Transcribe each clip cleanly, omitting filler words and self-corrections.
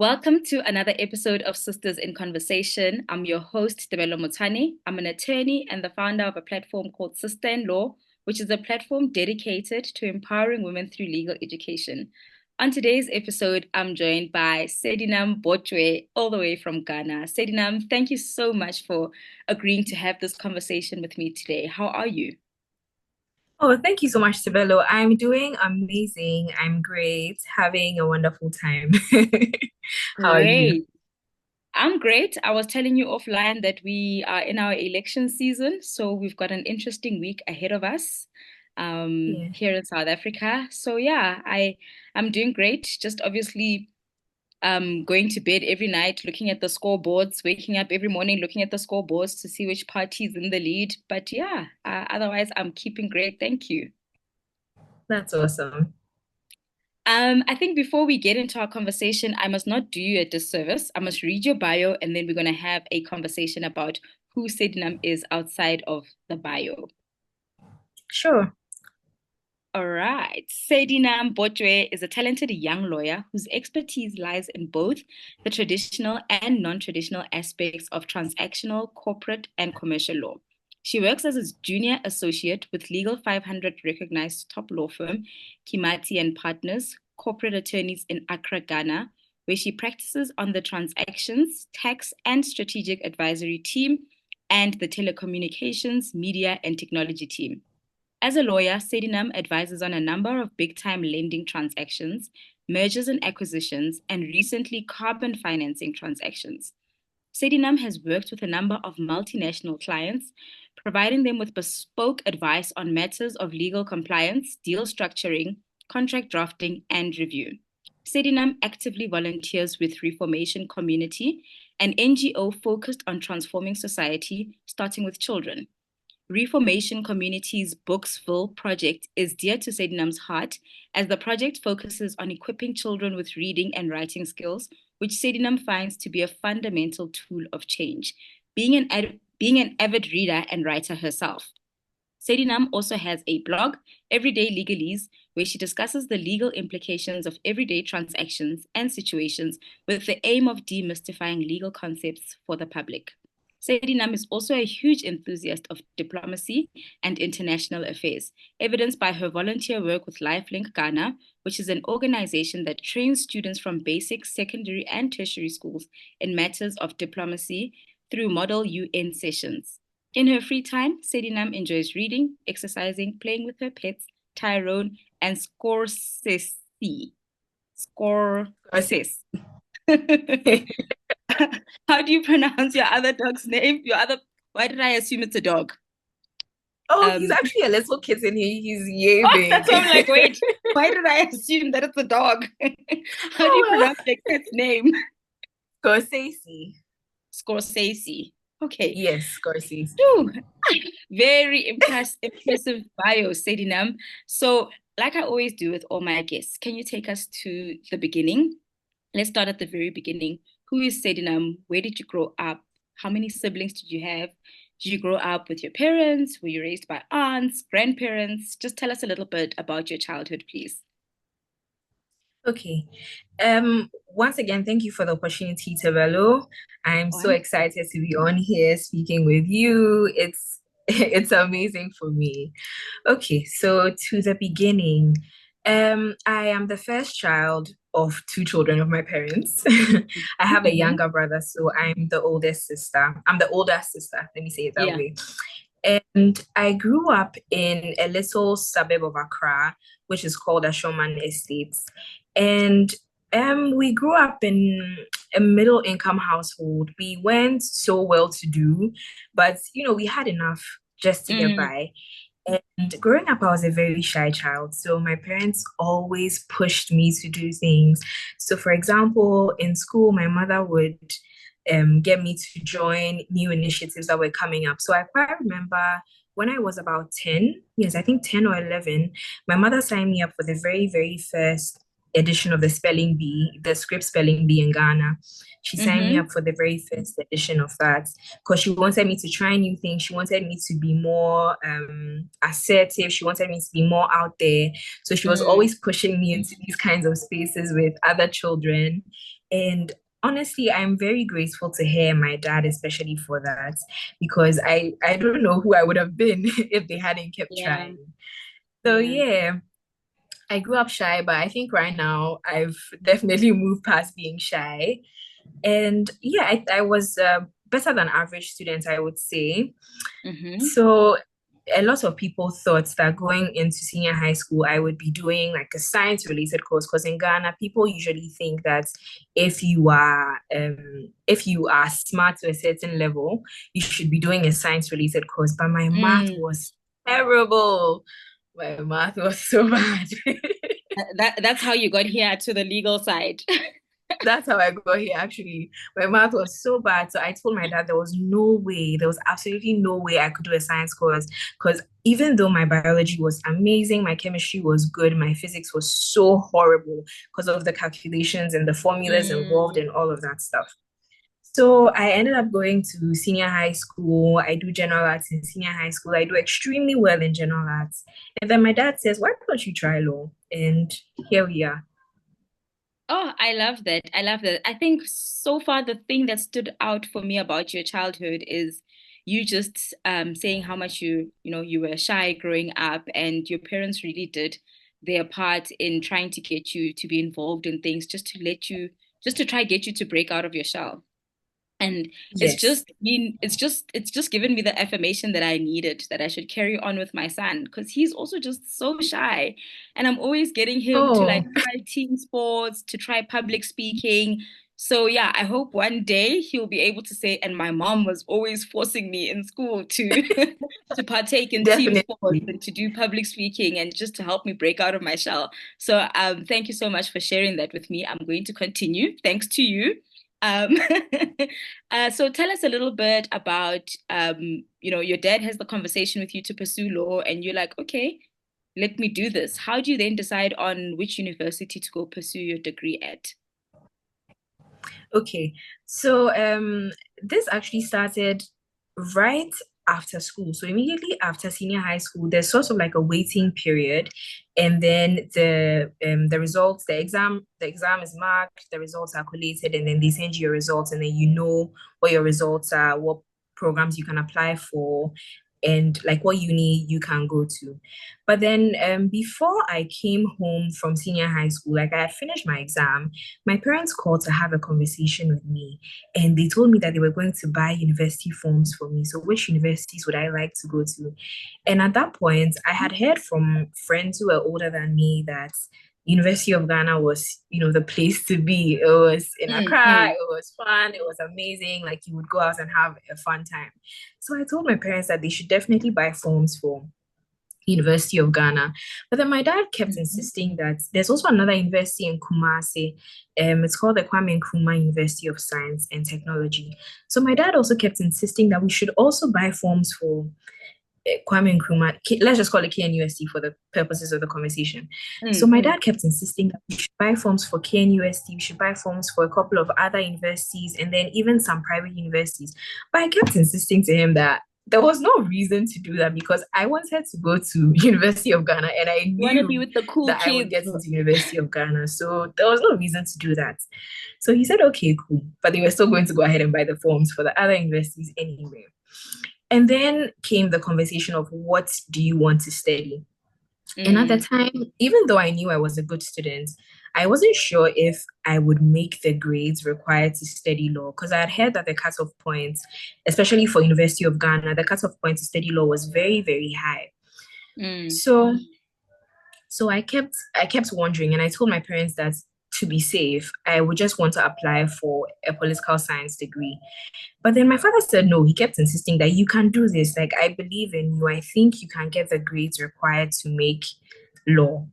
Welcome to another episode of Sisters in Conversation. I'm your host, Debelo Motane. I'm an attorney and the founder of a platform called Sister in Law, which is a platform dedicated to empowering women through legal education. On today's episode, I'm joined by Sedinam Botwe, all the way from Ghana. Sedinam, thank you so much for agreeing to have this conversation with me today. How are you? Oh, thank you so much, Sibello. I'm doing amazing. I'm great, having a wonderful time. How are you? Great. I'm great. I was telling you offline that we are in our election season, so we've got an interesting week ahead of us Yeah. here in South Africa. So yeah, I'm doing great. Just obviously going to bed every night, looking at the scoreboards, waking up every morning, looking at the scoreboards to see which party is in the lead. But yeah, otherwise I'm keeping great. Thank you. That's awesome. I think before we get into our conversation, I must not do you a disservice. I must read your bio, and then we're going to have a conversation about who Sedinam is outside of the bio. Sure. All right. Sedinam Botwe is a talented young lawyer whose expertise lies in both the traditional and non-traditional aspects of transactional, corporate, and commercial law. She works as a junior associate with Legal 500 recognized top law firm, Kimathi Partners, corporate attorneys in Accra, Ghana, where she practices on the transactions, tax, and strategic advisory team and the telecommunications, media, and technology team. As a lawyer, Sedinam advises on a number of big-time lending transactions, mergers and acquisitions, and recently carbon financing transactions. Sedinam has worked with a number of multinational clients, providing them with bespoke advice on matters of legal compliance, deal structuring, contract drafting, and review. Sedinam actively volunteers with Reformation Community, an NGO focused on transforming society, starting with children. Reformation Community's Booksville project is dear to Sedinam's heart as the project focuses on equipping children with reading and writing skills, which Sedinam finds to be a fundamental tool of change, being an avid reader and writer herself. Sedinam also has a blog, Everyday Legalese, where she discusses the legal implications of everyday transactions and situations with the aim of demystifying legal concepts for the public. Sedinam is also a huge enthusiast of diplomacy and international affairs, evidenced by her volunteer work with LifeLink Ghana, which is an organization that trains students from basic, secondary, and tertiary schools in matters of diplomacy through model UN sessions. In her free time, Sedinam enjoys reading, exercising, playing with her pets, Tyrone, and Scorsese. Scorsese. How do you pronounce your other dog's name? Why did I assume it's a dog? Oh, he's Um, actually a little kitten. He's yay that's why I'm big. like, wait, why did I assume that it's a dog? How do you Oh, pronounce the cat's name? Scorsese. Scorsese. Okay. Yes, Scorsese. Whew. Very impressive bio, Sedinam. So, like I always do with all my guests, can you take us to the beginning? Let's start at the very beginning. Who is Sedinam? Where did you grow up? How many siblings did you have? Did you grow up with your parents? Were you raised by aunts, grandparents? Just tell us a little bit about your childhood, please. Okay. Once again, thank you for the opportunity, Tevelo. I'm so One. excited to be on here speaking with you. It's it's amazing for me. Okay, so to the beginning. I am the first child of two children of my parents. I have a Mm-hmm. younger brother, so I'm the oldest sister. I'm the older sister, let me say it that Yeah. way. And I grew up in a little suburb of Accra, which is called Ashoman Estates. And we grew up in a middle income household. We weren't so well to do, but we had enough just to get Mm, by. And growing up, I was a very shy child. So my parents always pushed me to do things. So, for example, in school, my mother would get me to join new initiatives that were coming up. So I quite remember when I was about 10, yes, I think 10 or 11, my mother signed me up for the very, very first edition of the spelling bee, the script spelling bee in Ghana. She signed me mm-hmm. up for the very first edition of that because she wanted me to try new things. She wanted me to be more assertive. She wanted me to be more out there. So she was Mm, always pushing me into these kinds of spaces with other children. And honestly, I'm very grateful to her and my dad, especially for that, because I don't know who I would have been if they hadn't kept Yeah. trying. So Yeah. yeah, I grew up shy, but I think right now I've definitely moved past being shy. And yeah, I was better than average student, I would say. Mm-hmm. So a lot of people thought that going into senior high school, I would be doing like a science related course. Because in Ghana, people usually think that if you are smart to a certain level, you should be doing a science related course. But my math Mm. was terrible. My math was so bad. That's how you got here to the legal side. That's how I got here, actually. My math was so bad. So I told my dad there was no way, there was absolutely no way I could do a science course. Because even though my biology was amazing, my chemistry was good, my physics was so horrible because of the calculations and the formulas involved Mm. and all of that stuff. So I ended up going to senior high school. I do general arts in senior high school. I do extremely well in general arts. And then my dad says, why don't you try law? And here we are. Oh, I love that. I love that. I think so far the thing that stood out for me about your childhood is you just saying how much you were shy growing up, and your parents really did their part in trying to get you to be involved in things, just to try get you to break out of your shell. And Yes. it's just given me the affirmation that I needed, that I should carry on with my son, because he's also just so shy, and I'm always getting him to like Oh, try team sports, to try public speaking. So yeah, I hope one day he'll be able to say, and my mom was always forcing me in school to to partake in team sports definitely. and to do public speaking, and just to help me break out of my shell. So thank you so much for sharing that with me. I'm going to continue thanks to you. um So tell us a little bit about, your dad has the conversation with you to pursue law, and you're like, okay, let me do this. How do you then decide on which university to go pursue your degree at? Okay, so this actually started right after school. So immediately after senior high school, there's sort of like a waiting period, and then the results, the exam is marked, the results are collated, and then they send you your results, and then you know what your results are, what programs you can apply for, and like what uni you can go to. But then before I came home from senior high school, like I had finished my exam, my parents called to have a conversation with me, and they told me that they were going to buy university forms for me. So, which universities would I like to go to? And at that point, I had heard from friends who were older than me that University of Ghana was, the place to be. It was in Accra, Mm-hmm. it was fun, it was amazing. Like you would go out and have a fun time. So I told my parents that they should definitely buy forms for University of Ghana. But then my dad kept Mm-hmm. insisting that there's also another university in Kumasi. It's called the Kwame Nkrumah University of Science and Technology. So my dad also kept insisting that we should also buy forms for Kwame Nkrumah. Let's just call it KNUST for the purposes of the conversation. So my Mm-hmm. dad kept insisting that we should buy forms for KNUST, we should buy forms for a couple of other universities, and then even some private universities. But I kept insisting to him that there was no reason to do that because I wanted to go to University of Ghana and I You want to be knew with the cool that I would kids. get into University of Ghana. So there was no reason to do that. So he said, okay, cool. But they were still going to go ahead and buy the forms for the other universities anyway. And then came the conversation of what do you want to study? And at the Mm. time, even though I knew I was a good student, I wasn't sure if I would make the grades required to study law because I had heard that the cutoff points, especially for University of Ghana, the cutoff point to study law was very, very high. Mm. So I kept wondering, and I told my parents that to be safe, I would just want to apply for a political science degree. But then my father said no. He kept insisting that you can do this. Like, I believe in you. I think you can get the grades required to make law.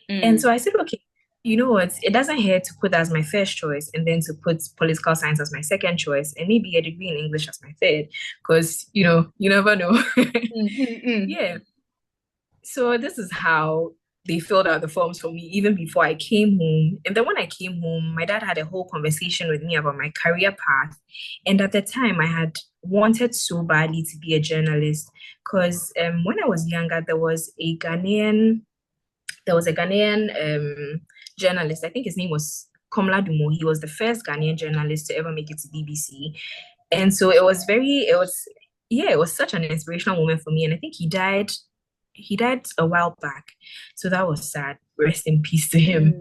And so Mm. I said, okay, you know what? It doesn't hurt to put that as my first choice and then to put political science as my second choice and maybe a degree in English as my third. Because, you never know. Mm. Yeah. So this is how they filled out the forms for me even before I came home. And then when I came home, my dad had a whole conversation with me about my career path. And at the time, I had wanted so badly to be a journalist because when I was younger, there was a Ghanaian journalist. I think his name was Komla Dumo. He was the first Ghanaian journalist to ever make it to BBC. And so it was such an inspirational moment for me. And I think he died a while back. So that was sad. Rest in peace to him.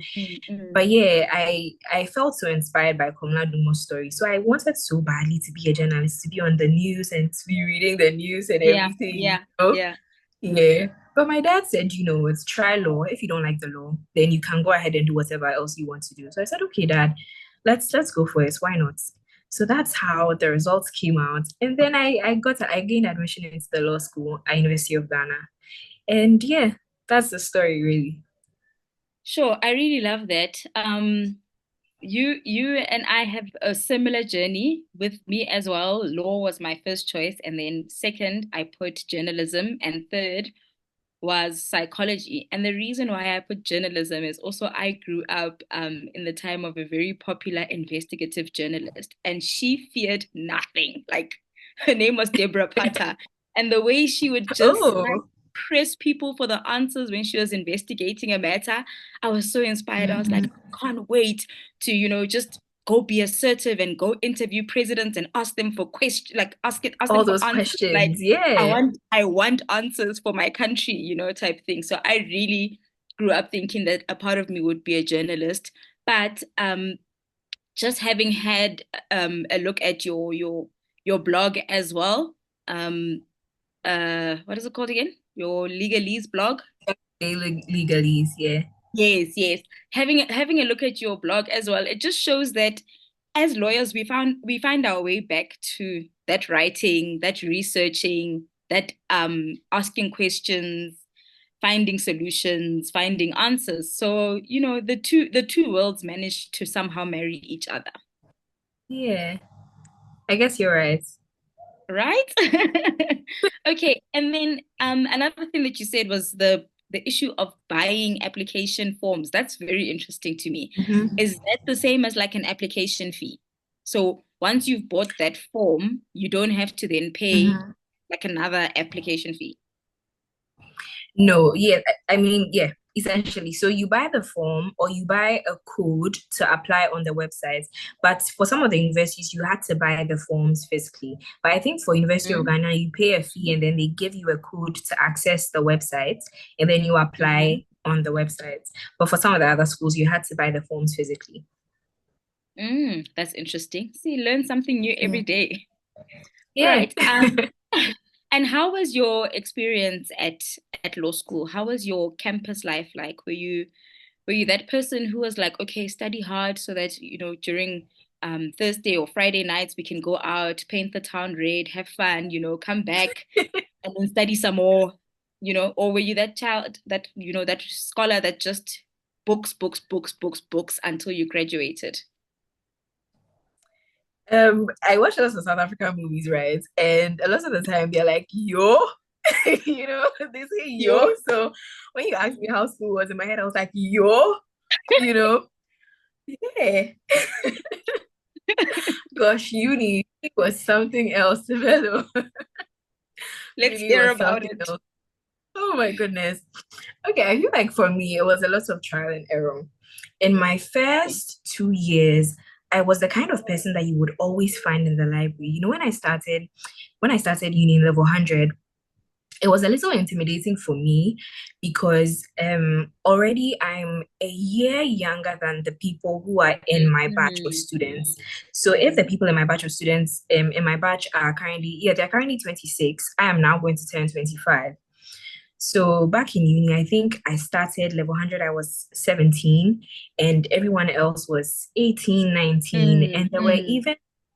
But yeah, I felt so inspired by Komla Dumo's story. So I wanted so badly to be a journalist, to be on the news and to be reading the news and Yeah, everything, yeah, you know? yeah. Yeah. But my dad said, it's try law. If you don't like the law, then you can go ahead and do whatever else you want to do. So I said, okay, Dad, let's go for it. Why not? So that's how the results came out. And then I gained admission into the law school at University of Ghana. And yeah, that's the story really. Sure, I really love that. You and I have a similar journey with me as well. Law was my first choice, and then second, I put journalism, and third was psychology. And the reason why I put journalism is also I grew up in the time of a very popular investigative journalist, and she feared nothing. Like her name was Deborah Patta, and the way she would just like Oh. press people for the answers when she was investigating a matter, I was so inspired. I was like, Mhm. I can't wait to, just go be assertive and go interview presidents and ask them for questions, like ask them All for those answers. Like questions. Yeah. I want answers for my country, type thing. So I really grew up thinking that a part of me would be a journalist. But just having had a look at your blog as well, um, what is it called again? Your legalese blog. Legalese, yeah. Yes, yes. Having a look at your blog as well, it just shows that as lawyers we find our way back to that writing, that researching, that asking questions, finding solutions, finding answers. So, the two worlds manage to somehow marry each other. Yeah. I guess you're right. Right? Okay. And then another thing that you said was the issue of buying application forms. That's very interesting to me. Mhm. Is that the same as like an application fee? So once you've bought that form, you don't have to then pay Mhm. like another application fee. No, yeah, I mean, yeah, essentially. So you buy the form or you buy a code to apply on the website. But for some of the universities, you had to buy the forms physically. But I think for University of Ghana, you pay a fee and then they give you a code to access the website and then you Mm-hmm. apply on the website. But for some of the other schools, you had to buy the forms physically. That's interesting. See, learn something new every Yeah. day. All Yeah. right. And how was your experience at law school? How was your campus life like? Were you that person who was like, okay, study hard so that, during Thursday or Friday nights we can go out, paint the town red, have fun, come back and then study some more, or were you that child that, that scholar that just books, books, books, books, books until you graduated? I watch lots of South African movies, right? And a lot of the time they're like, yo, they say yo. Yo. So when you asked me how school was in my head, I was like, yo, you know, yeah. Gosh, uni was something else. Velo. Let's Really hear was about something it. else. Oh my goodness. Okay, I feel like for me, it was a lot of trial and error. In my first 2 years, I was the kind of person that you would always find in the library. When I started uni level 100, it was a little intimidating for me because already I'm a year younger than the people who are in my batch of Mhm. students. So if the people in my batch of students in my batch are currently, yeah, they're currently 26, I am now going to turn 25. So back in uni, I think I started level 100, I was 17, and everyone else was 18, 19. And there were Mm. even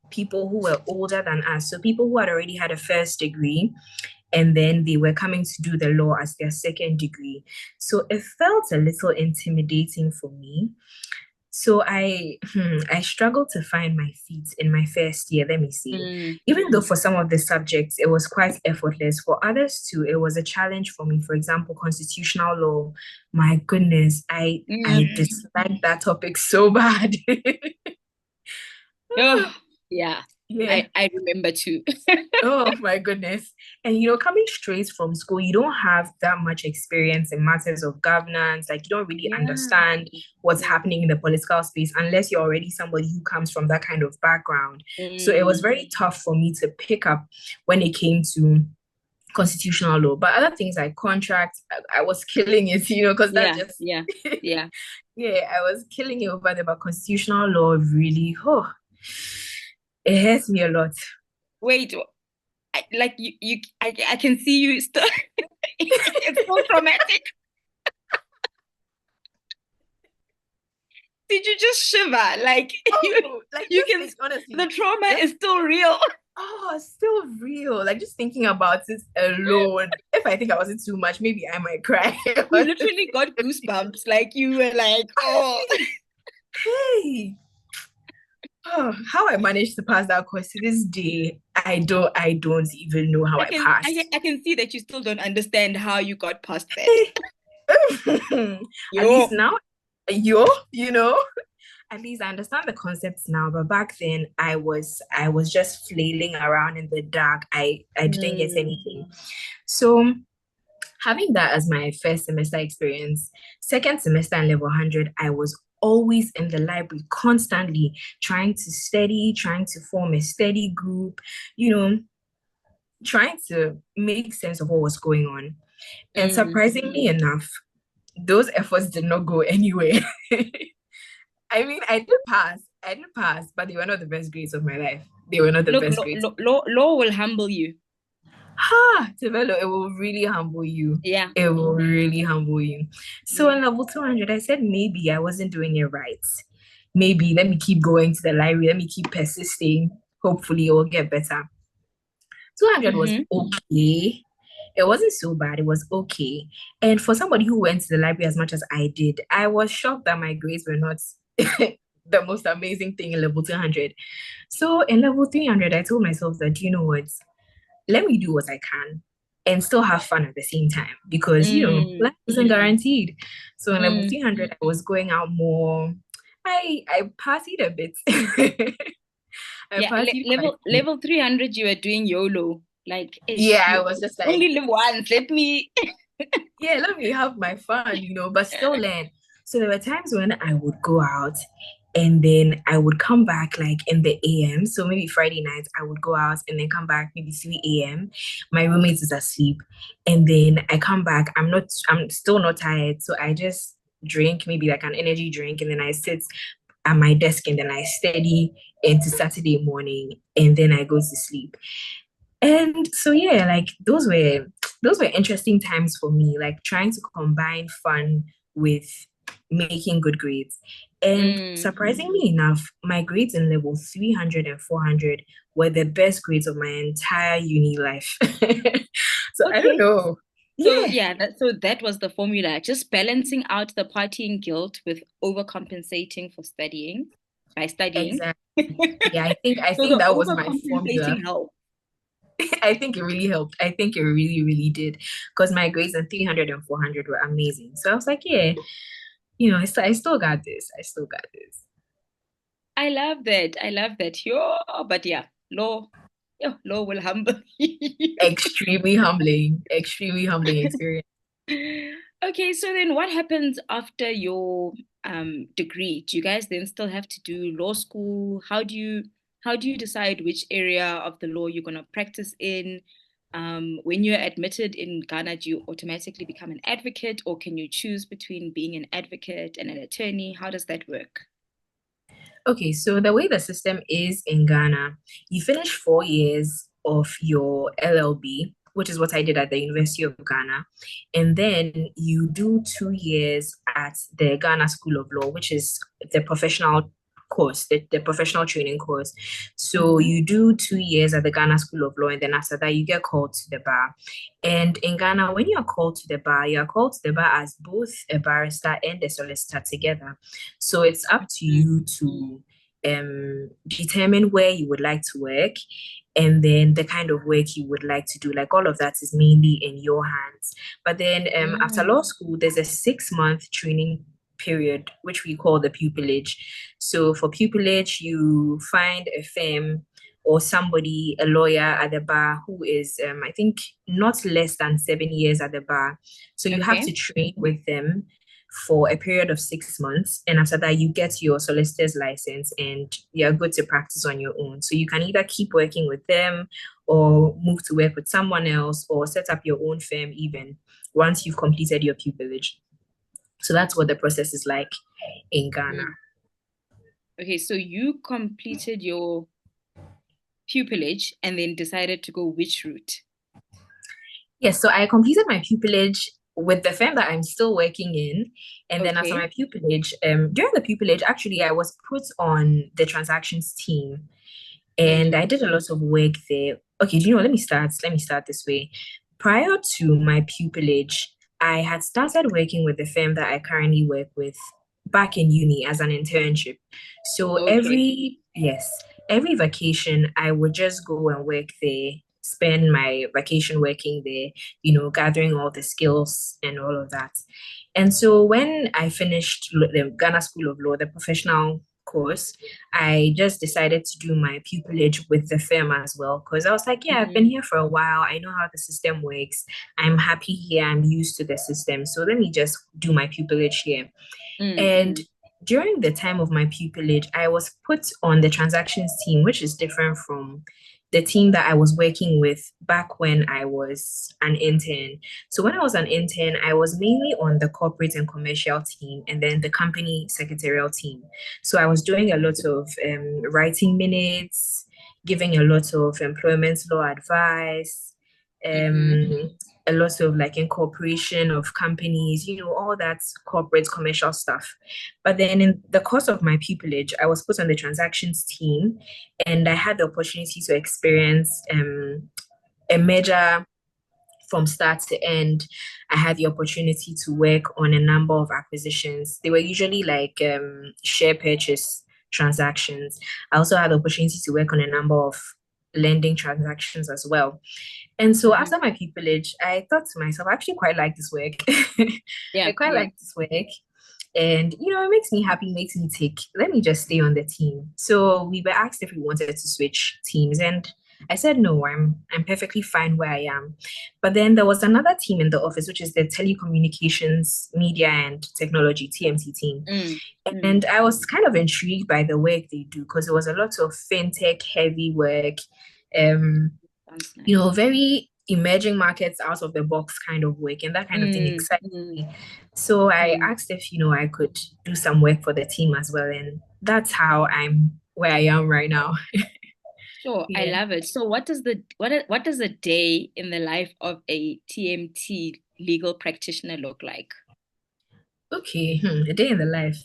people who were older than us. So people who had already had a first degree and then they were coming to do the law as their second degree. So it felt a little intimidating for me. So I struggled to find my feet in my first year, let me see. Mm. Even though for some of the subjects it was quite effortless, for others too, it was a challenge for me. For example, constitutional law. My goodness, I Mm. disliked that topic so bad. Oh, yeah. Yeah. I remember too. Oh my goodness. And coming straight from school, you don't have that much experience in matters of governance. Like, you don't really Yeah. understand what's Yeah. happening in the political space unless you're already somebody who comes from that kind of background. So it was Mm. very tough for me to pick up when it came to constitutional law. But other things like contracts, I was killing it, because that Yeah. just, Yeah. Yeah. yeah, I was killing it over there. But constitutional law really, oh, it hurts me a lot. Wait, like I can see you still. It's so traumatic. Did you just shiver? Like Oh, like you just can, think, honestly, the trauma just is still real. still real. Like just thinking about it alone. If I think I wasn't too much, maybe I might cry. You literally got goosebumps. Like you were like, oh, Honestly, hey, how I managed to pass that course to this day, I don't even know how I passed. I can see that you still don't understand how you got past that. Hey, at least Yo. now, at least I understand the concepts now. But back then, I was just flailing around in the dark. I didn't get Mm, anything. So having that as my first semester experience, second semester in level 100, I was always in the library constantly trying to study, trying to form a steady group, you know, trying to make sense of what was going on. And mm. surprisingly enough, those efforts did not go anywhere. I mean, I did pass, but they were not the best grades of my life. They were not the Look, best grades. law will humble you. Ha, Tevelo, it will really humble you. Yeah. It will really humble you. So Yeah. in level 200, I said maybe I wasn't doing it right. Maybe let me keep going to the library. Let me keep persisting. Hopefully it will get better. 200 was Mm-hmm. okay. It wasn't so bad. It was okay. And for somebody who went to the library as much as I did, I was shocked that my grades were not the most amazing thing in level 200. So in level 300, I told myself that, you know what? Let me do what I can and still have fun at the same time because, Mm, life isn't guaranteed. So in level mm. 300, I was going out more. I partied a bit. I Yeah, partied quite level a bit. 300, you were doing YOLO. Like, ish, Yeah, I you was just like, only live once. Let me. yeah, let me have my fun, but still learn. So there were times when I would go out and then I would come back like in the AM. So maybe Friday nights, I would go out and then come back maybe 3 a.m. My roommate is asleep. And then I come back. I'm still not tired. So I just drink maybe like an energy drink and then I sit at my desk and then I study into Saturday morning and then I go to sleep. And so yeah, like those were interesting times for me, like trying to combine fun with making good grades. And Mm, surprisingly enough, my grades in level 300 and 400 were the best grades of my entire uni life. So I don't okay. know. So Yeah, yeah, that was the formula. Just balancing out the partying guilt with overcompensating for studying by studying. exactly. Yeah, I So think the that was my formula. overcompensating help. I think it really helped. I think it really, really did. Because my grades in 300 and 400 were amazing. So I was like, yeah, I still got this. I still got this. I love that. I love that. Yo, but yeah, law will humble you. Extremely humbling experience. Okay, so then what happens after your degree? Do you guys then still have to do law school? How do you decide which area of the law you're gonna practice in? When you're admitted in Ghana, do you automatically become an advocate, or can you choose between being an advocate and an attorney? How does that work? Okay, so the way the system is in Ghana, you finish 4 years of your LLB, which is what I did at the University of Ghana, and then you do 2 years at the Ghana School of Law, which is the professional course, the professional training course. So Mm-hmm. you do 2 years at the Ghana School of Law, and then after that, you get called to the bar. And in Ghana, when you are called to the bar, you are called to the bar as both a barrister and a solicitor together. So it's up to you to determine where you would like to work and then the kind of work you would like to do. Like all of that is mainly in your hands. But then after law Mm. school, there's a 6 month training period, which we call the pupillage. So for pupillage, you find a firm or somebody, a lawyer at the bar who is, I think, not less than 7 years at the bar. So you have to Okay. train with them for a period of 6 months. And after that, you get your solicitor's license and you're good to practice on your own. So you can either keep working with them or move to work with someone else or set up your own firm even once you've completed your pupillage. So that's what the process is like in Ghana. Mm. Okay, so you completed your pupillage and then decided to go which route? Yes, so I completed my pupillage with the firm that I'm still working in. And then after my Okay. pupillage, during the pupillage, actually, I was put on the transactions team and I Mm. did a lot of work there. Okay, do you know, let me start this way. Prior to my pupillage, I had started working with the firm that I currently work with back in uni as an internship. So Okay. every vacation I would just go and work there, spend my vacation working there, gathering all the skills and all of that. And so when I finished the Ghana School of Law, the professional course, I just decided to do my pupillage with the firm as well because I was like, yeah, I've been Mm. here for a while. I know how the system works. I'm happy here. I'm used to the system. So let me just do my pupillage here. Mm. And Mm. during the time of my pupillage, I was put on the transactions team, which is different from the team that I was working with back when I was an intern. So when I was an intern, I was mainly on the corporate and commercial team and then the company secretarial team. So I was doing a lot of writing minutes, giving a lot of employment law advice, Mm-hmm. a lot of like incorporation of companies, all that corporate commercial stuff. But then in the course of my pupillage, I was put on the transactions team and I had the opportunity to experience a merger from start to end. I had the opportunity to work on a number of acquisitions. They were usually like share purchase transactions. I also had the opportunity to work on a number of lending transactions as well. And so Mm-hmm. after my pupillage, I thought to myself, I actually quite like this work. I Yeah. quite Yeah. like this work. And, it makes me happy, makes me tick. Let me just stay on the team. So we were asked if we wanted to switch teams. And I said, no, I'm perfectly fine where I am. But then there was another team in the office, which is the Telecommunications, Media and Technology, TMT team. Mm. Mm. And I was kind of intrigued by the work they do because it was a lot of fintech heavy work. Um, Sounds nice. very emerging markets out of the box kind of work and that kind of thing Mm. excites Mm. me. So I Mm. asked if, I could do some work for the team as well. And that's how I'm where I am right now. Sure, I Yeah. love it. So what does a day in the life of a TMT legal practitioner look like? Okay, a day in the life.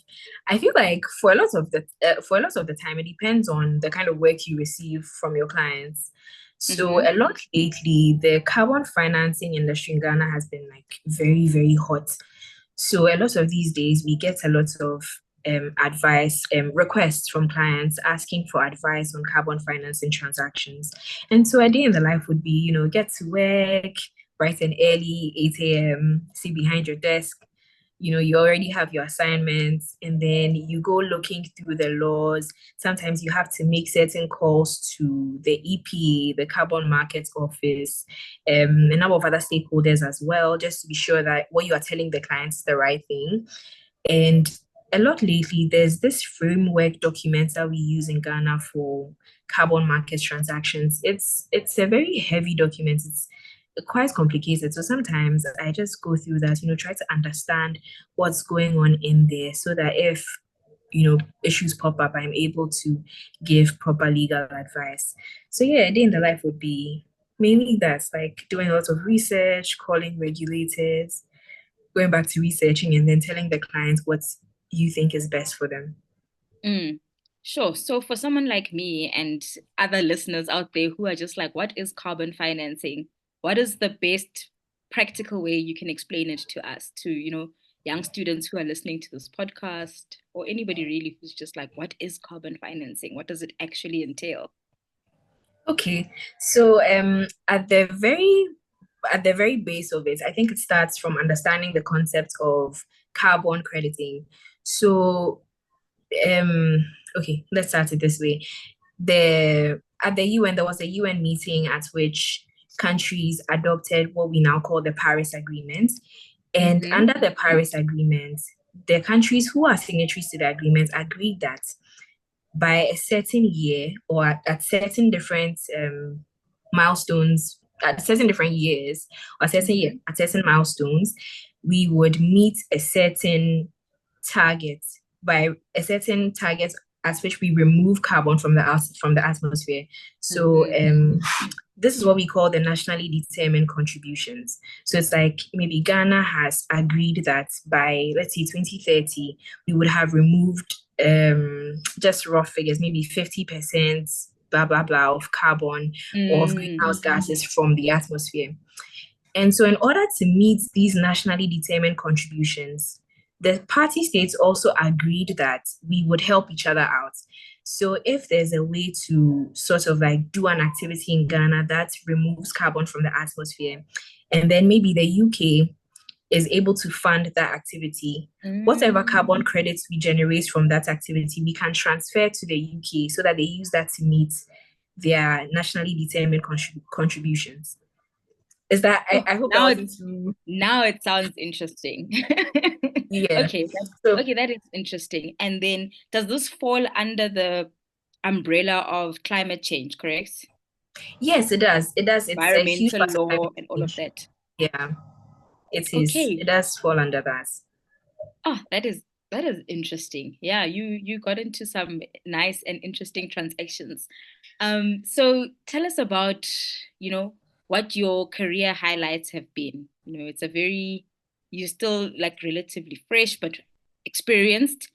I feel like for a lot of the time, it depends on the kind of work you receive from your clients. So Mm-hmm. a lot lately, the carbon financing industry in Ghana has been like very, very hot. So a lot of these days, we get a lot of advice requests from clients asking for advice on carbon financing transactions. And so a day in the life would be, get to work bright and early, 8 a.m., sit behind your desk. You already have your assignments, and then you go looking through the laws. Sometimes you have to make certain calls to the EPA, the Carbon Markets Office, a number of other stakeholders as well, just to be sure that what you are telling the clients is the right thing. And a lot lately, there's this framework document that we use in Ghana for carbon market transactions. It's a very heavy document. It's quite complicated. So sometimes I just go through that, try to understand what's going on in there so that if issues pop up, I'm able to give proper legal advice. So yeah, a day in the life would be mainly that's like doing a lot of research, calling regulators, going back to researching and then telling the clients what you think is best for them. Mm. Sure. So for someone like me and other listeners out there who are just like, what is carbon financing? What is the best practical way you can explain it to us, to, young students who are listening to this podcast, or anybody really who's just like, what is carbon financing? What does it actually entail? Okay, so at the very base of it, I think it starts from understanding the concept of carbon crediting. So um okay, let's start it this way. The at the UN, there was a UN meeting at which countries adopted what we now call the Paris Agreement. And under the Paris Agreement, the countries who are signatories to the agreement agreed that by a certain year or at certain different milestones, at certain different years, or at certain milestones, we would meet a certain target by a certain target at which we remove carbon from the atmosphere. So this is what we call the nationally determined contributions. So it's like maybe Ghana has agreed that by, let's say, 2030, we would have removed just rough figures, maybe 50%, blah, blah, blah, of carbon or of greenhouse gases from the atmosphere. And so in order to meet these nationally determined contributions, the party states also agreed that we would help each other out. So if there's a way to sort of like do an activity in Ghana that removes carbon from the atmosphere, and then maybe the UK is able to fund that activity, whatever carbon credits we generate from that activity, we can transfer to the UK so that they use that to meet their nationally determined contributions. Is that, I hope that wasn't too... Now it sounds interesting. Yeah. Okay, that is interesting. And then does this fall under the umbrella of climate change, correct? Yes, it does. It does. It's a huge environmental law and all of that. Yeah, it is. Okay. It does fall under that. Oh, that is interesting. Yeah, you got into some nice and interesting transactions. So tell us about, what your career highlights have been. You're still like relatively fresh but experienced.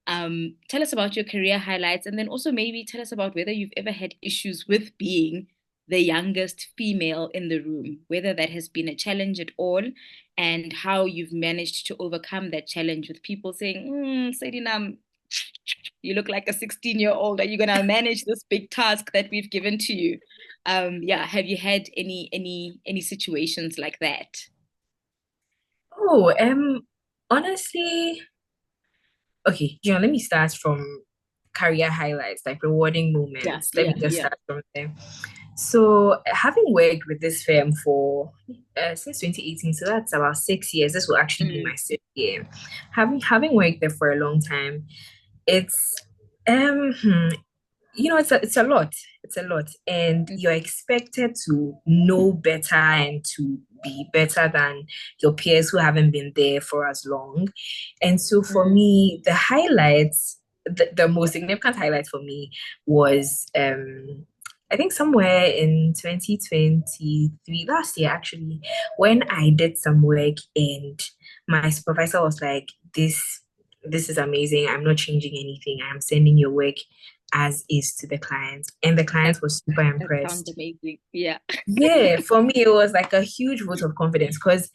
Tell us about your career highlights, and then also maybe tell us about whether you've ever had issues with being the youngest female in the room, whether that has been a challenge at all, and how you've managed to overcome that challenge with people saying, Sedinam, you look like a 16-year-old. Are you gonna manage this big task that we've given to you? Yeah, have you had any situations like that? Oh, honestly, okay, let me start from career highlights, like rewarding moments. Let me just start from there. So, having worked with this firm for since 2018, so that's about 6 years. This will actually be my 6th year. Having worked there for a long time, it's it's a lot. It's a lot. And you're expected to know better and to be better than your peers who haven't been there for as long. And so for me, the highlights, the most significant highlight for me was I think somewhere in 2023, last year actually, when I did some work and my supervisor was like, this is amazing. I'm not changing anything. I'm sending your work as is to the client. And the client was super impressed. That sounds amazing. Yeah. Yeah, for me, it was like a huge vote of confidence because,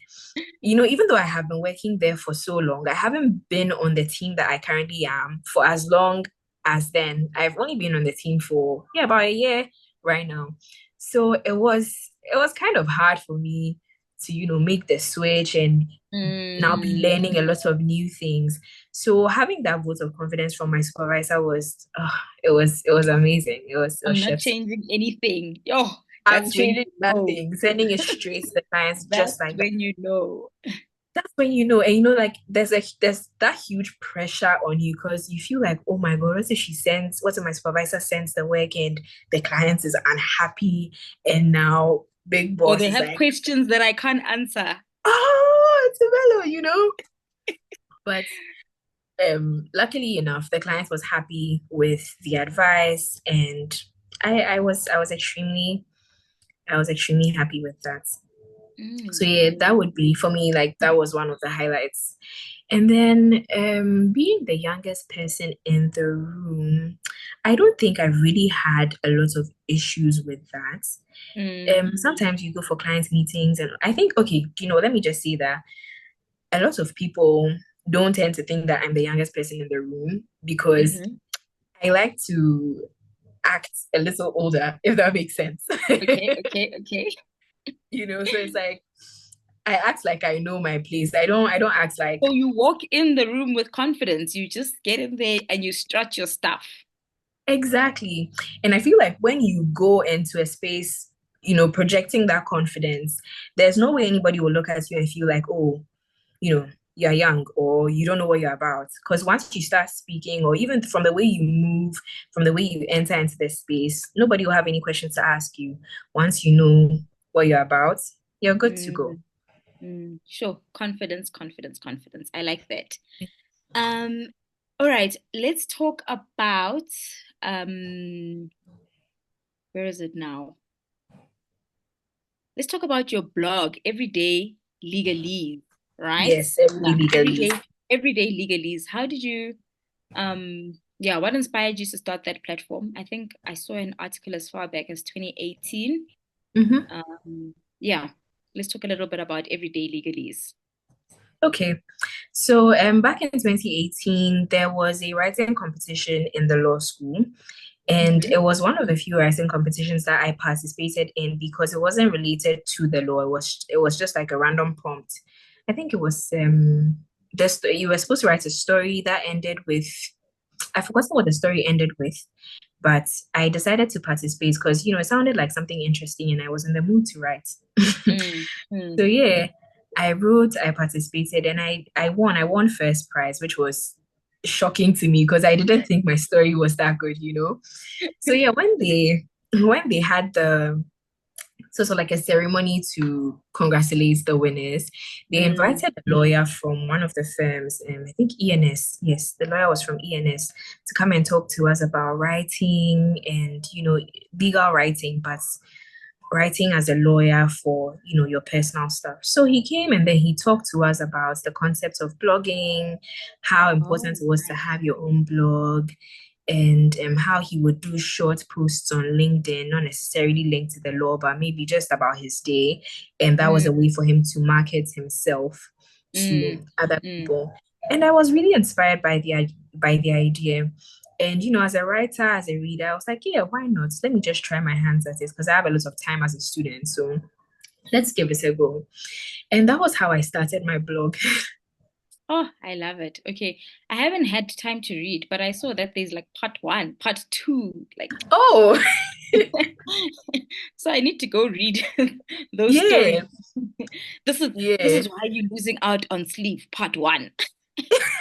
even though I have been working there for so long, I haven't been on the team that I currently am for as long as then. I've only been on the team for, about a year right now. So it was kind of hard for me to, make the switch and now be learning a lot of new things. So having that vote of confidence from my supervisor was, it was amazing. I'm not changing anything. I'm changing nothing, sending it straight to the clients, just like when you know. That's when you know, and like there's that huge pressure on you because you feel like, oh my God, what if my supervisor sends the work and the client is unhappy, and now big boss or they have questions that I can't answer. Oh, it's a mellow, But luckily enough, the client was happy with the advice, and I was extremely happy with that. So yeah, that would be for me, like that was one of the highlights. And then being the youngest person in the room, I don't think I really had a lot of issues with that. Sometimes you go for client meetings and I think, okay, let me just say that a lot of people don't tend to think that I'm the youngest person in the room because I like to act a little older, if that makes sense. Okay. So it's like I act like I know my place. I don't act like... So you walk in the room with confidence. You just get in there and you strut your stuff. Exactly. And I feel like when you go into a space, projecting that confidence, there's no way anybody will look at you and feel like, oh, you're young or you don't know what you're about. Because once you start speaking, or even from the way you move, from the way you enter into the space, nobody will have any questions to ask you. Once you know what you're about, you're good to go. Mm, sure. Confidence, confidence, confidence. I like that. Um, all right, let's talk about where is it now? Let's talk about your blog, Everyday Legalese, right? Yes, every Yeah, legally. everyday legalese. How did you yeah, what inspired you to start that platform? I think I saw an article as far back as 2018. Mm-hmm. Yeah, let's talk a little bit about everyday legalese. Okay. So back in 2018, there was a writing competition in the law school. And Mm-hmm. it was one of the few writing competitions that I participated in because it wasn't related to the law. It was just like a random prompt. I think it was just you were supposed to write a story that ended with, I forgot what the story ended with, but I decided to participate because it sounded like something interesting and I was in the mood to write. Mm, mm, So yeah, I wrote, I participated, and I won. I won first prize, which was shocking to me because I didn't think my story was that good. So yeah, when they had the so like a ceremony to congratulate the winners, they mm, invited a lawyer from one of the firms, I think ENS. Yes, the lawyer was from ENS to come and talk to us about writing and legal writing, but writing as a lawyer for your personal stuff. So he came and then he talked to us about the concept of blogging, how oh, important it was to nice. have your own blog, and how he would do short posts on LinkedIn, not necessarily linked to the law, but maybe just about his day. And that was Mm, a way for him to market himself to mm, other mm, people. And I was really inspired by the idea. And as a writer, as a reader, I was like, yeah, why not? Let me just try my hands at it because I have a lot of time as a student. So let's give it a go. And that was how I started my blog. oh, I love it. Okay. I haven't had time to read, but I saw that there's like part one, part two, like Oh, so I need to go read those stories. yeah, This yeah. is why you're losing out on sleep, part one.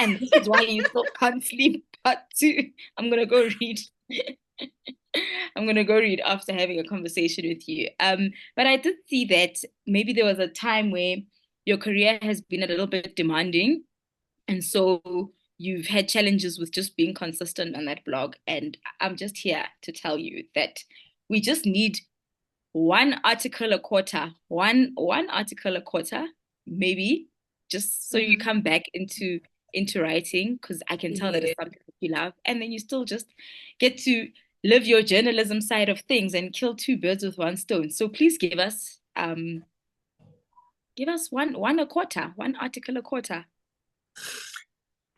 And this is why you still can't sleep, part two. I'm gonna go read. I'm gonna go read after having a conversation with you. But I did see that maybe there was a time where your career has been a little bit demanding. And so you've had challenges with just being consistent on that blog. And I'm just here to tell you that we just need one article a quarter, one article a quarter, maybe, just so you Mhm. come back into writing, because I can tell that Yeah. it's something that you love. And then you still just get to live your journalism side of things and kill two birds with one stone. So please give us one a quarter, one article a quarter.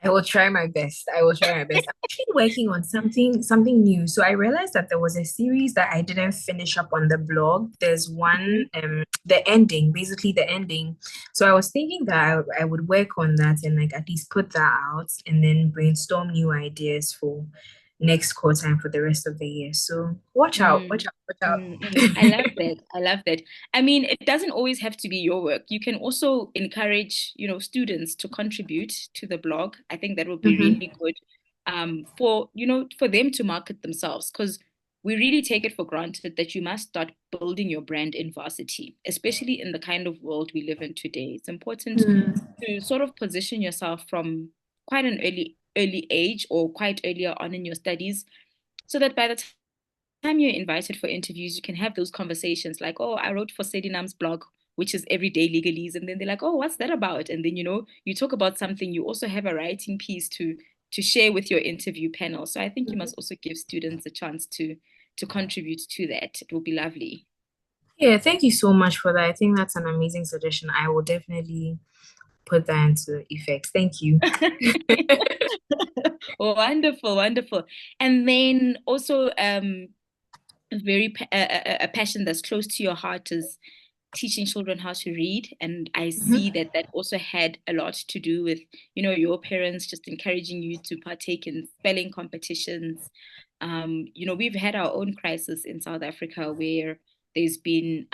I will try my best. I will try my best. I'm actually working on something new. So I realized that there was a series that I didn't finish up on the blog. There's one, the ending, basically the ending. So I was thinking that I would work on that and like at least put that out and then brainstorm new ideas for next quarter and for the rest of the year. So watch out, watch Mm, out, watch out. I love that. I love that. I mean, it doesn't always have to be your work. You can also encourage, students to contribute to the blog. I think that would be Mhm. really good, for them to market themselves, because we really take it for granted that you must start building your brand in varsity, especially in the kind of world we live in today. It's important Mm. to sort of position yourself from quite an early age or quite earlier on in your studies, so that by the time you're invited for interviews, you can have those conversations like, oh, I wrote for Sedinam's blog, which is Everyday Legalese. And then they're like, oh, what's that about? And then, you talk about something, you also have a writing piece to share with your interview panel. So I think you must also give students a chance to contribute to that. It will be lovely. Yeah, thank you so much for that. I think that's an amazing suggestion. I will definitely put that into effect. Thank you. Wonderful, wonderful. And then also a passion that's close to your heart is teaching children how to read. And I see Mhm. that also had a lot to do with your parents just encouraging you to partake in spelling competitions. We've had our own crisis in South Africa where there's been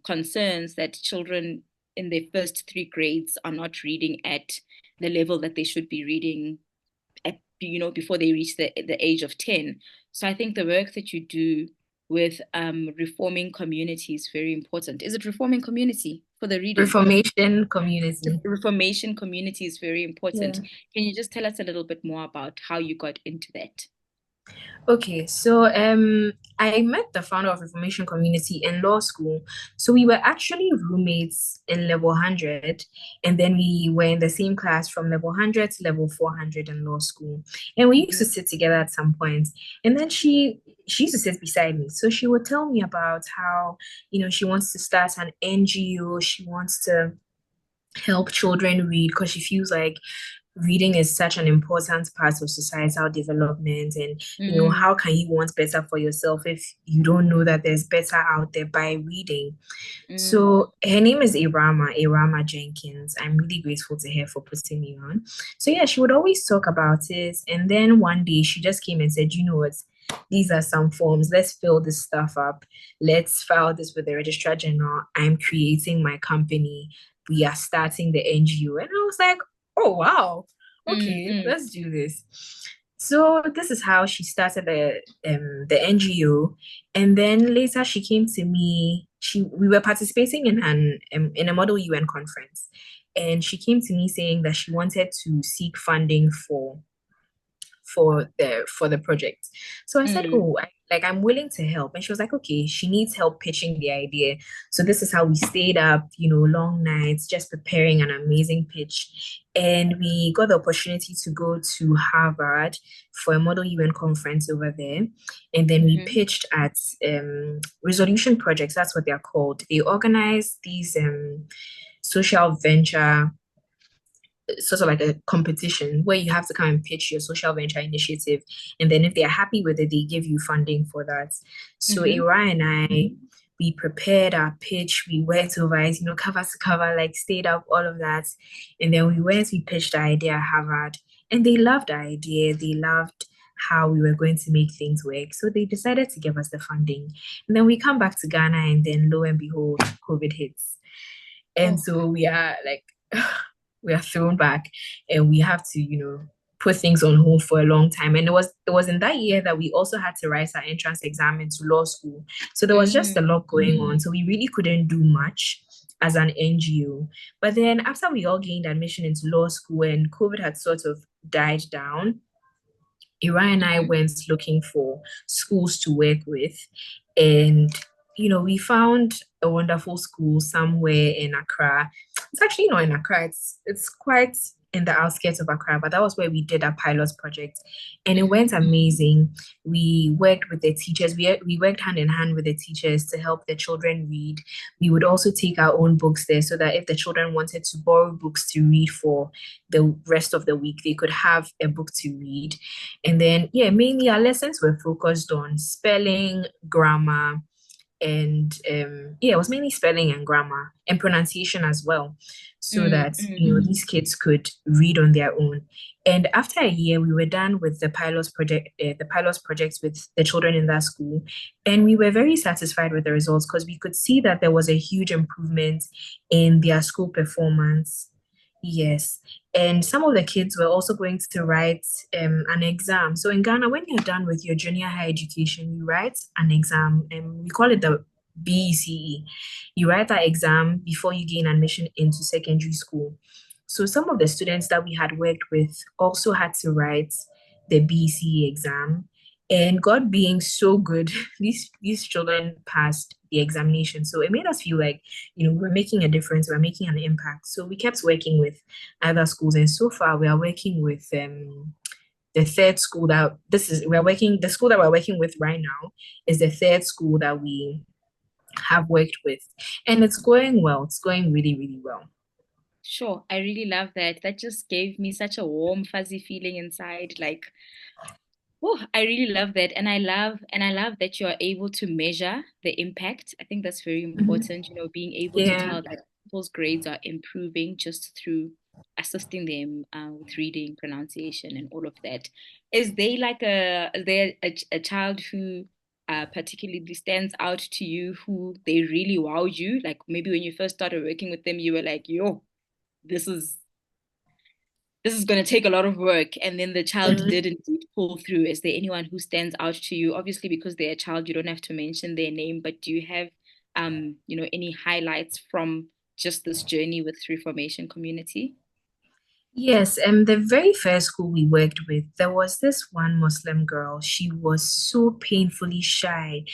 concerns that children in their first three grades are not reading at the level that they should be reading at, before they reach the age of 10. So I think the work that you do with reforming community is very important. Is it reforming community for the reading? Reformation Community. Reformation community is very Yeah. important. Can you just tell us a little bit more about how you got into that? Okay, so I met the founder of Reformation Community in law school. So we were actually roommates in level 100, and then we were in the same class from level 100 to level 400 in law school. And we used to sit together at some point. And then she used to sit beside me. So she would tell me about how, she wants to start an NGO. She wants to help children read because she feels like reading is such an important part of societal development. And how can you want better for yourself if you don't know that there's better out there by reading? So her name is Irama Jenkins. I'm really grateful to her for putting me on. So yeah, she would always talk about it, and then one day she just came and said, you know what, these are some forms, let's fill this stuff up, let's file this with the registrar general. I'm creating my company, we are starting the NGO. And I was like, oh wow, okay, Mm-hmm. let's do this. So this is how she started the NGO, and then later she came to me. We were participating in a Model UN conference, and she came to me saying that she wanted to seek funding for the project. So I said, oh, I'm willing to help. And she was like, okay, she needs help pitching the idea. So this is how we stayed up, long nights, just preparing an amazing pitch. And we got the opportunity to go to Harvard for a Model UN conference over there. And then we pitched at Resolution Projects. That's what they're called. They organize these social venture, sort of like a competition where you have to come and pitch your social venture initiative. And then if they're happy with it, they give you funding for that. So Ira and I, we prepared our pitch, we went over it, cover to cover, like stayed up, all of that. And then we pitched the idea at Harvard, and they loved the idea. They loved how we were going to make things work. So they decided to give us the funding. And then we come back to Ghana, and then lo and behold, COVID hits. And so we are like, we are thrown back, and we have to, put things on hold for a long time. And it was in that year that we also had to write our entrance exam into law school. So there was just a lot going on. So we really couldn't do much as an NGO. But then after we all gained admission into law school and COVID had sort of died down, Ira and I went looking for schools to work with. And, we found a wonderful school somewhere in Accra. It's actually not in Accra, it's quite in the outskirts of Accra, but that was where we did our pilot project. And it went amazing. We worked with the teachers. We worked hand in hand with the teachers to help the children read. We would also take our own books there so that if the children wanted to borrow books to read for the rest of the week, they could have a book to read. And then, yeah, mainly our lessons were focused on spelling, grammar, and it was mainly spelling and grammar and pronunciation as well, so that these kids could read on their own. And after a year, we were done with the pilot projects with the children in that school, and we were very satisfied with the results because we could see that there was a huge improvement in their school performance. Yes. And some of the kids were also going to write an exam. So in Ghana, when you're done with your junior high education, you write an exam, and we call it the BECE. You write that exam before you gain admission into secondary school. So some of the students that we had worked with also had to write the BECE exam. And God being so good, these children passed the examination. So it made us feel like, we're making a difference, we're making an impact. So we kept working with other schools. And so far we are working with the third school the school that we're working with right now is the third school that we have worked with. And it's going well. It's going really, really well. Sure, I really love that. That just gave me such a warm, fuzzy feeling inside. Like, oh, I really love that. And I love that you're able to measure the impact. I think that's very Mhm. important, being able to Yeah. tell that people's grades are improving just through assisting them with reading, pronunciation, and all of that. Is there a child who particularly stands out to you, who they really wowed you? Like maybe when you first started working with them, you were like, "Yo, this is this is going to take a lot of work," and then the child Mhm. did indeed pull through. Is there anyone who stands out to you? Obviously, because they're a child, you don't have to mention their name, but do you have any highlights from just this journey with Reformation Community? Yes, the very first school we worked with, there was this one Muslim girl. She was so painfully shy.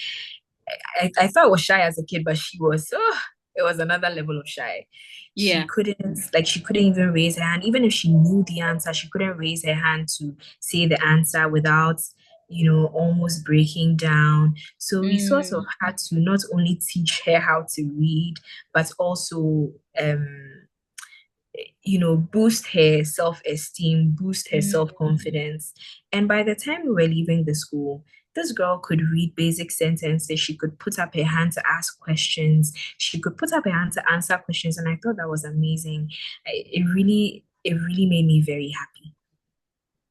I thought I was shy as a kid, but she was, oh, it was another level of shy. Yeah. She couldn't even raise her hand. Even if she knew the answer, she couldn't raise her hand to say the answer without, almost breaking down. So we sort of Mm, had to not only teach her how to read, but also, boost her self-esteem, boost her mm, self-confidence. And by the time we were leaving the school, this girl could read basic sentences. She could put up her hand to ask questions. She could put up her hand to answer questions. And I thought that was amazing. It really made me very happy.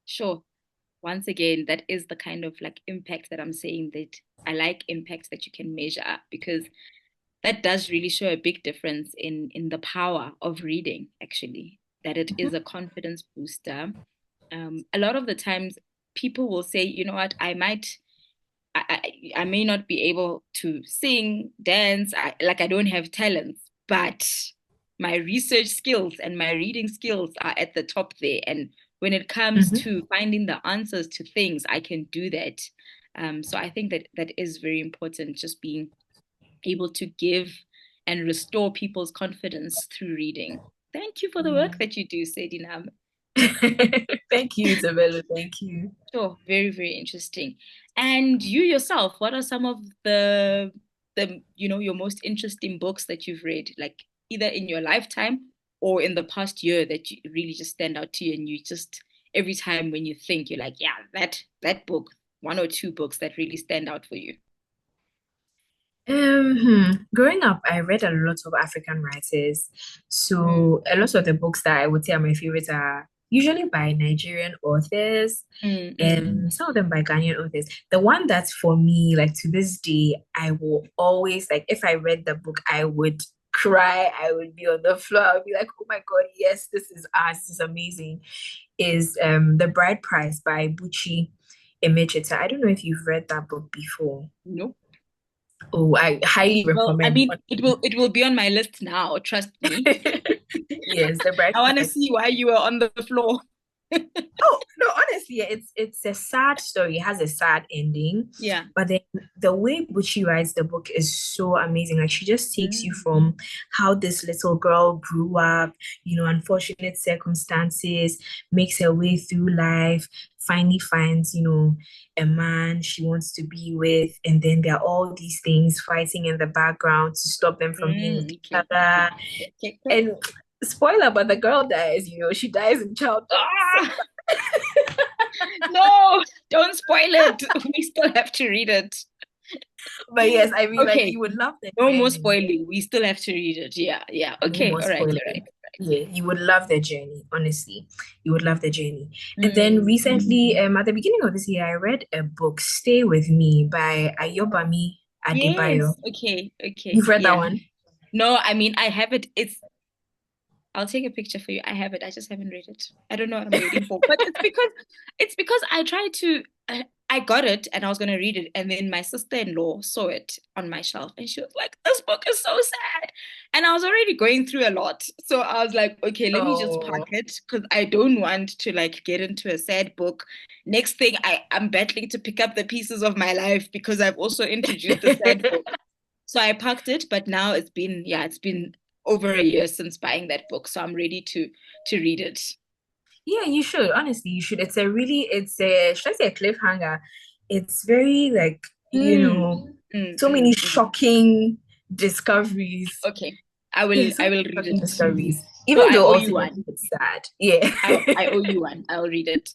sure. Once again, that is the kind of like impact that I'm saying that I like impacts that you can measure because that does really show a big difference in the power of reading, actually, that it is a confidence booster. A lot of the times people will say, you know what, I may not be able to sing, dance, I don't have talents, but my research skills and my reading skills are at the top there. And when it comes Mhm. to finding the answers to things, I can do that. So I think that that is very important, just being able to give and restore people's confidence through reading. Thank you for the work that you do, Sedinam. Thank you, Isabella. Thank you. Sure, very, very interesting. And you yourself, what are some of the your most interesting books that you've read, like either in your lifetime or in the past year that you really just stand out to you and you just every time when you think you're like, yeah, that book, one or two books that really stand out for you. Growing up, I read a lot of African writers. Mm, So a lot of the books that I would say are my favorites are usually by Nigerian authors mm, mm. and some of them by Ghanaian authors. The one that's for me, like to this day, I will always like if I read the book, I would cry. I would be on the floor. I would be like, oh my God, yes, this is us. This is amazing. Is The Bride Price by Buchi Emecheta. I don't know if you've read that book before. Nope. Oh, I highly Well, I recommend. mean, it will be on my list now, trust me. Yes, The Bride I want to Price. see why you were on the floor. Oh, no, honestly, it's a sad story. It has a sad ending, Yeah. but then the way Buchi writes the book is so amazing. Like she just takes you Mm, from how this little girl grew up, unfortunate circumstances, makes her way through life, finally finds, a man she wants to be with, and then there are all these things fighting in the background to stop them from being with each okay, other. okay, okay, okay. And spoiler, but the girl dies, she dies in childbirth. So Ah, no, don't spoil it. We still have to read it. but yes, I mean, like Okay, you would love the no more journey. spoiling. We still have to read it. Yeah, yeah. No Okay, more all right, all spoiling. right. Yeah, you would love the journey, honestly. You would love the journey. And then Mm, recently, at the beginning of this year, I read a book, Stay With Me by Ayobami Adebayo. yes. Okay, okay. You've read that Yeah. one? No, I mean, I have it. I'll take a picture for you. I have it. I just haven't read it. I don't know what I'm waiting for. But it's because I tried to I got it and I was gonna read it. And then my sister-in-law saw it on my shelf and she was like, this book is so sad. And I was already going through a lot. So I was like, okay, let me just park Oh. it because I don't want to like get into a sad book. Next thing I'm battling to pick up the pieces of my life because I've also introduced the sad book. So I parked it, but now it's been over a year since buying that book, so I'm ready to read it. Yeah, you should. Honestly, you should. Should I say a cliffhanger? It's very like, Mm, mm, so many mm, mm. shocking discoveries. Okay, I will Yes, so I many will read shocking it. discoveries. So Even I though owe you ultimately one. it's sad. Yeah. I owe you one. I'll read it.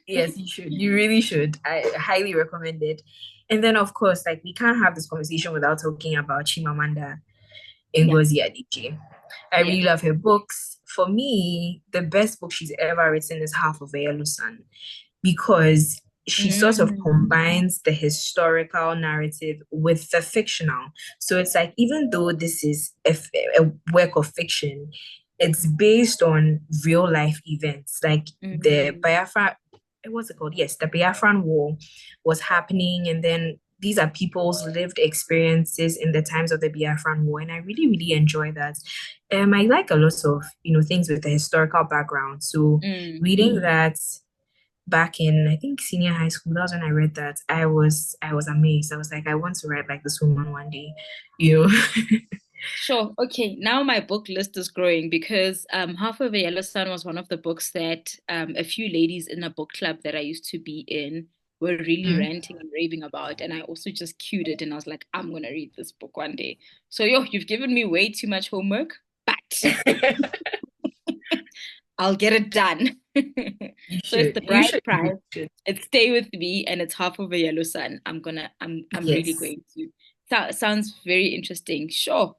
Yes, you should. You really should. I highly recommend it. And then, of course, like we can't have this conversation without talking about Chimamanda Yeah, Ngozi Adichie. I yeah, really love her books for me, the best book she's ever written is Half of a Yellow Sun, because she sort of Mm, combines the historical narrative with the fictional. So it's like, even though this is a work of fiction, it's based on real life events. Like the mm, Biafra, what's it called? Yes, the Biafran War was happening, and then these are people's lived experiences in the times of the Biafran War, and I really, really enjoy that. I like a lot of things with the historical background. So mm. reading that back in, I think, senior high school, that was when I read that. I was amazed. I was like, I want to write like this woman one day, you know. Sure. Okay. Now my book list is growing because Half of a Yellow Sun was one of the books that a few ladies in a book club that I used to be in were really Mhm. ranting and raving about. And I also just queued it and I was like, I'm gonna read this book one day. So you've given me way too much homework, but I'll get it done. You So it's should. the You bride should. You price. should. It's Stay With Me and it's Half of a Yellow Sun. I'm really Yes. going to. Sounds very interesting. Sure.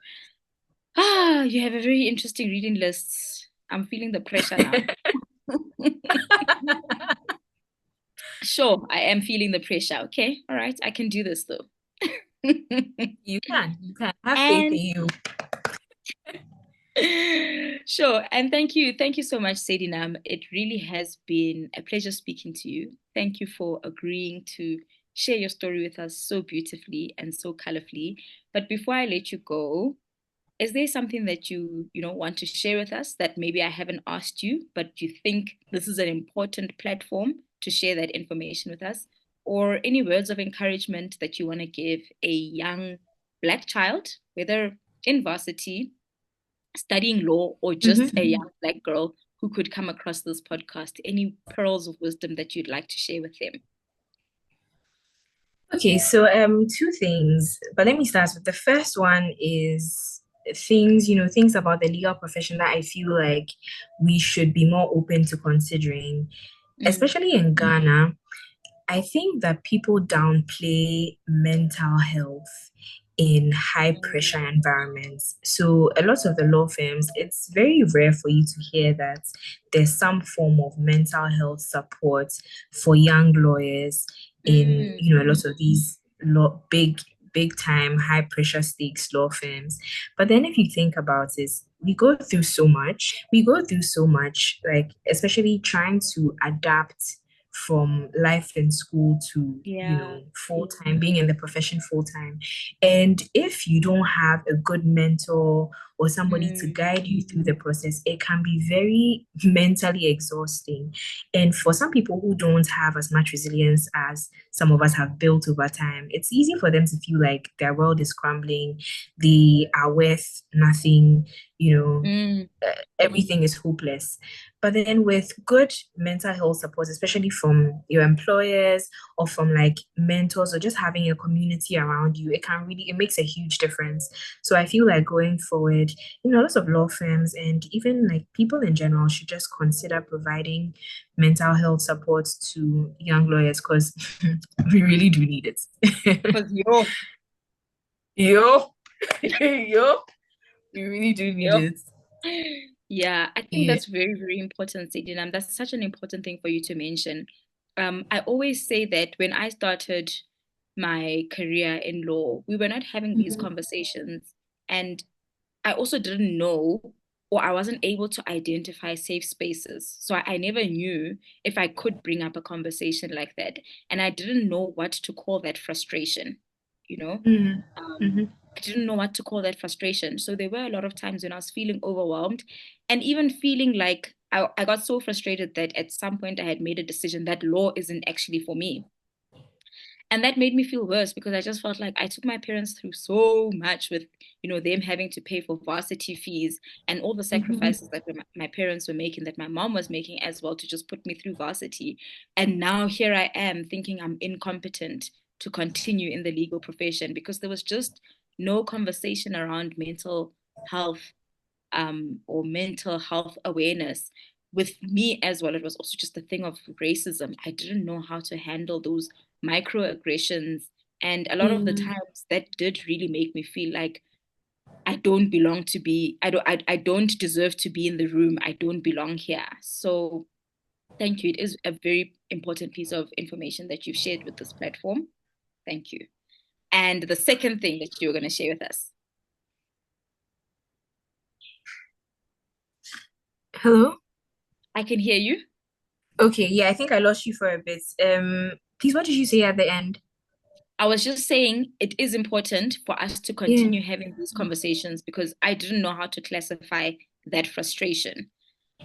You have a very interesting reading list. I'm feeling the pressure now. Sure, I am feeling the pressure. Okay, all right, I can do this though. You can. You can. Have faith And in you. sure, and thank you so much, Sedinam. It really has been a pleasure speaking to you. Thank you for agreeing to share your story with us so beautifully and so colorfully. But before I let you go, is there something that you want to share with us that maybe I haven't asked you, but you think this is an important platform to share that information with us? Or any words of encouragement that you want to give a young Black child, whether in varsity, studying law, or just a Mhm. young Black girl who could come across this podcast? Any pearls of wisdom that you'd like to share with them? Okay, so two things, but let me start with the first one is things about the legal profession that I feel like we should be more open to considering, Mm, especially in Ghana. I think that people downplay mental health in high mm, pressure environments. So, a lot of the law firms, it's very rare for you to hear that there's some form of mental health support for young lawyers in, mm, a lot of these big time high pressure stakes law firms. But then if you think about it, we go through so much, like especially trying to adapt from life in school to yeah. full time, being in the profession full time. And if you don't have a good mentor or somebody to Mm, guide you through the process, it can be very mentally exhausting. And for some people who don't have as much resilience as some of us have built over time, it's easy for them to feel like their world is crumbling, they are worth nothing, you know, mm, everything is hopeless. But then with good mental health support, especially from your employers or from like mentors or just having a community around you, it makes a huge difference. So I feel like going forward, lots of law firms and even like people in general should just consider providing mental health support to young lawyers because we really do need it. 'cause yo, Yo, yo, we really do need yo. it. Yeah, I think Yeah. that's very, very important, Sidinam. That's such an important thing for you to mention. I always say that when I started my career in law, we were not having these Mhm. conversations. And I also didn't know, or I wasn't able to identify safe spaces. So I never knew if I could bring up a conversation like that. And I didn't know what to call that frustration, you know? Mhm. Um, Mhm. I didn't know what to call that frustration. So there were a lot of times when I was feeling overwhelmed and even feeling like I got so frustrated that at some point I had made a decision that law isn't actually for me. And that made me feel worse because I just felt like I took my parents through so much with, them having to pay for varsity fees and all the Mhm. sacrifices that my parents were making, that my mom was making as well to just put me through varsity. And now here I am thinking I'm incompetent to continue in the legal profession because there was just no conversation around mental health or mental health awareness. With me as well, it was also just a thing of racism. I didn't know how to handle those microaggressions. And a lot of the Yeah. times that did really make me feel like I don't belong to be, I don't deserve to be in the room. I don't belong here. So thank you. It is a very important piece of information that you've shared with this platform. Thank you. And the second thing that you're going to share with us. Hello? I can hear you. Okay, yeah, I think I lost you for a bit. Please, what did you say at the end? I was just saying it is important for us to Yeah. continue having these conversations because I didn't know how to classify that frustration.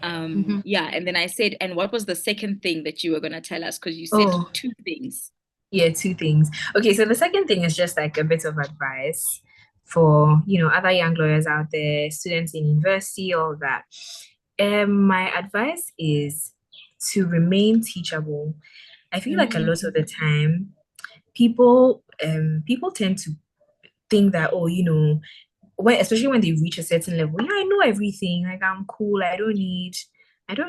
Mhm. Yeah, and then I said, and what was the second thing that you were going to tell us? Because you said Oh, two things. yeah, two things. Okay, so the second thing is just like a bit of advice for, other young lawyers out there, students in university, all that. My advice is to remain teachable. I feel like a lot of Mm, the time, people tend to think that, oh, especially when they reach a certain level, yeah, I know everything. Like I'm cool. I don't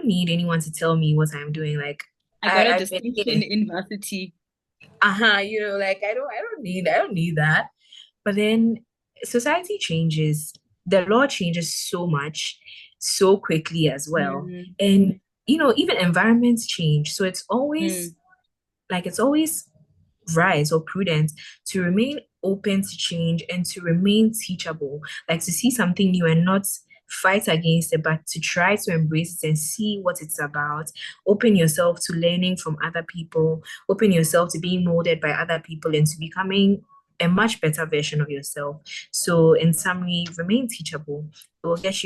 need anyone to tell me what I'm doing. Like I got a I've been here. distinction in varsity. Uh-huh, like I don't need that. But then society changes, the law changes so much, so quickly as well. Mm, And even environments change. So it's always wise or prudent to remain open to change and to remain teachable, like to see something new and not fight against it, but to try to embrace it and see what it's about. Open yourself to learning from other people, open yourself to being molded by other people and to becoming a much better version of yourself. So in summary, remain teachable. It will get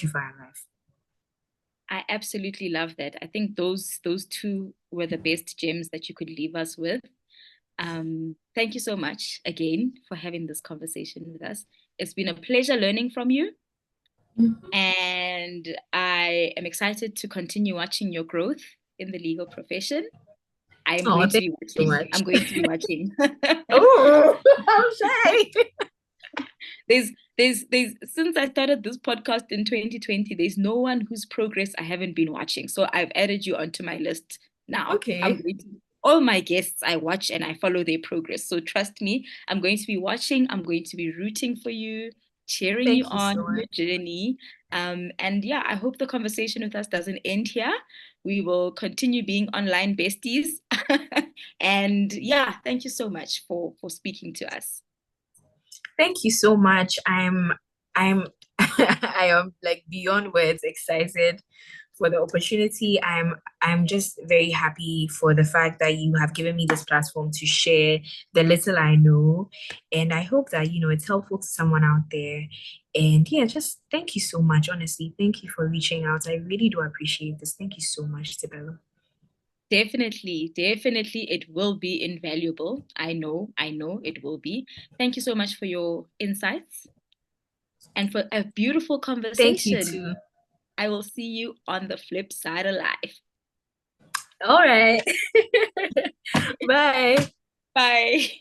you far in life. I absolutely love that. I think those two were the best gems that you could leave us with. Thank you so much again for having this conversation with us. It's been a pleasure learning from you, and I am excited to continue watching your growth in the legal profession. I am Oh, going to thank be you so watching. much. I'm going to be watching. Oh, I'm shy. There's since I started this podcast in 2020, there's no one whose progress I haven't been watching. So I've added you onto my list now. I'm Okay. going to all my guests I watch and I follow their progress. So trust me, I'm going to be watching, I'm going to be rooting for you, cheering you Thank you on so in your much. journey. And yeah, I hope the conversation with us doesn't end here. We will continue being online besties. And yeah, thank you so much for speaking to us. Thank you so much. I'm I am like beyond words excited for the opportunity. I'm just very happy for the fact that you have given me this platform to share the little I know. And I hope that it's helpful to someone out there. And yeah, just thank you so much. Honestly, thank you for reaching out. I really do appreciate this. Thank you so much, Sibella. Definitely, definitely, it will be invaluable. I know it will be. Thank you so much for your insights and for a beautiful Thank you conversation. too. I will see you on the flip side of life. All right. Bye. Bye.